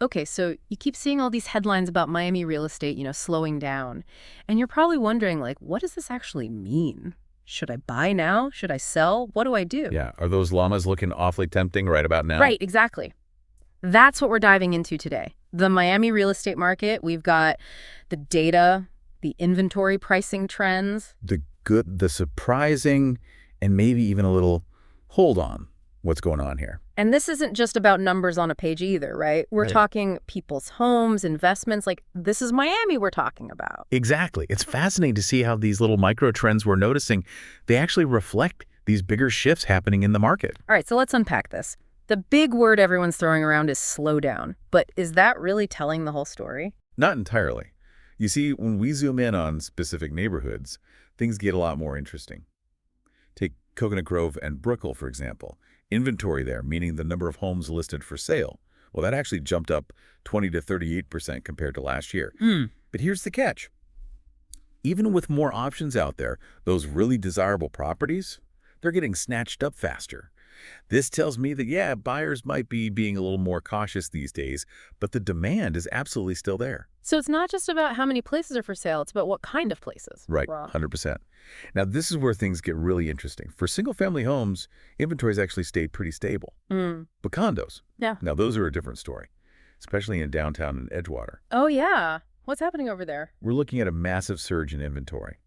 Okay, so you keep seeing all these headlines about Miami real estate, slowing down. And you're probably wondering, like, what does this actually mean? Should I buy now? Should I sell? What do I do? Yeah, are those llamas looking awfully tempting right about now? Right, exactly. That's what we're diving into today. The Miami real estate market, we've got the data, the inventory pricing trends. The good, the surprising, and maybe even a little, hold on, what's going on here? And this isn't just about numbers on a page either, right? We're Right. talking people's homes, investments, like this is Miami we're talking about. Exactly. It's fascinating to see how these little micro trends we're noticing, they actually reflect these bigger shifts happening in the market. All right, so let's unpack this. The big word everyone's throwing around is slow down. But is that really telling the whole story? Not entirely. You see, when we zoom in on specific neighborhoods, things get a lot more interesting. Take Coconut Grove and Brickell, for example. Inventory there, meaning the number of homes listed for sale. Well, that actually jumped up 20 to 38% compared to last year. But here's the catch. Even with more options out there, those really desirable properties, they're getting snatched up faster. This tells me that, yeah, buyers might be being a little more cautious these days, but the demand is absolutely still there. So it's not just about how many places are for sale, it's about what kind of places. Right, Raw. 100%. Now, this is where things get really interesting. For single-family homes, inventory's actually stayed pretty stable. But condos, Yeah. now those are a different story, especially in downtown and Edgewater. Oh, yeah. What's happening over there? We're looking at a massive surge in inventory,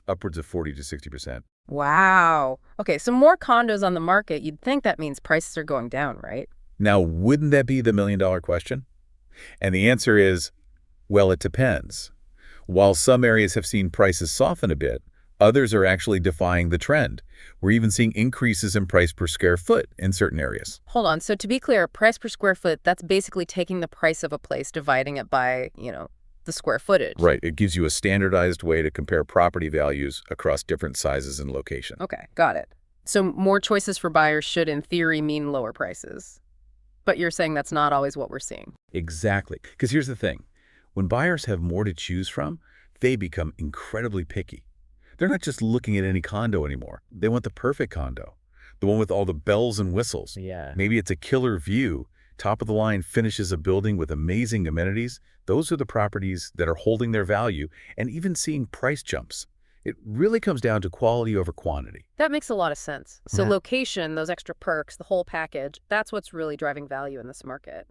upwards of 40 to 60%. Wow. Okay, so more condos on the market, you'd think that means prices are going down, right? Now, wouldn't that be the million-dollar question? And the answer is, well, it depends. While some areas have seen prices soften a bit, others are actually defying the trend. We're even seeing increases in price per square foot in certain areas. Hold on. So to be clear, price per square foot, that's basically taking the price of a place, dividing it by, the square footage. Right. It gives you a standardized way to compare property values across different sizes and location. Okay, got it. So more choices for buyers should, in theory, mean lower prices. But you're saying that's not always what we're seeing. Exactly. Because here's the thing. When buyers have more to choose from, they become incredibly picky. They're not just looking at any condo anymore. They want the perfect condo, the one with all the bells and whistles. Yeah. Maybe it's a killer view, top of the line finishes a building with amazing amenities. Those are the properties that are holding their value and even seeing price jumps. It really comes down to quality over quantity. That makes a lot of sense. So Yeah. location, those extra perks, the whole package, that's what's really driving value in this market.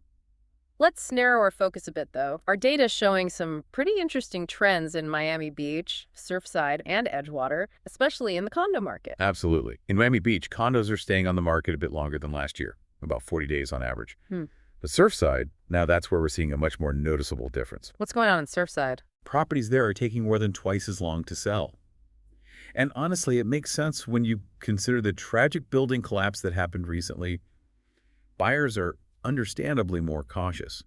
Let's narrow our focus a bit, though. Our data is showing some pretty interesting trends in Miami Beach, Surfside, and Edgewater, especially in the condo market. Absolutely. In Miami Beach, condos are staying on the market a bit longer than last year, about 40 days on average. The Surfside, now that's where we're seeing a much more noticeable difference. What's going on in Surfside? Properties there are taking more than twice as long to sell. And honestly, it makes sense when you consider the tragic building collapse that happened recently. Buyers are understandably more cautious.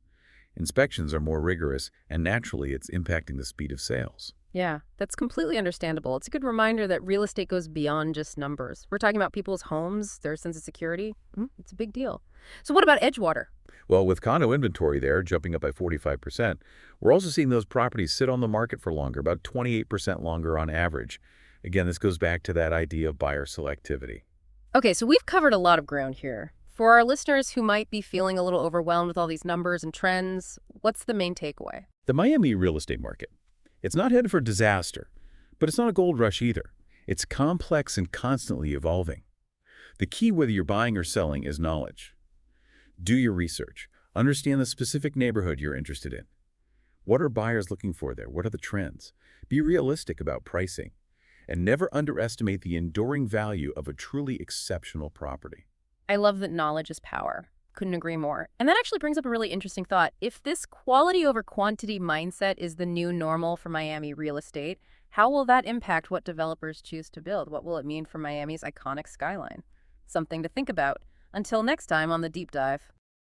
Inspections are more rigorous, and naturally, it's impacting the speed of sales. Yeah, that's completely understandable. It's a good reminder that real estate goes beyond just numbers. We're talking about people's homes, their sense of security. It's a big deal. So what about Edgewater? Well, with condo inventory there jumping up by 45%, we're also seeing those properties sit on the market for longer, about 28% longer on average. Again, this goes back to that idea of buyer selectivity. Okay, so we've covered a lot of ground here. For our listeners who might be feeling a little overwhelmed with all these numbers and trends, what's the main takeaway? The Miami real estate market. It's not headed for disaster, but it's not a gold rush either. It's complex and constantly evolving. The key, whether you're buying or selling, is knowledge. Do your research. Understand the specific neighborhood you're interested in. What are buyers looking for there? What are the trends? Be realistic about pricing. And never underestimate the enduring value of a truly exceptional property. I love that knowledge is power. Couldn't agree more. And that actually brings up a really interesting thought. If this quality over quantity mindset is the new normal for Miami real estate, how will that impact what developers choose to build? What will it mean for Miami's iconic skyline? Something to think about. Until next time on The Deep Dive.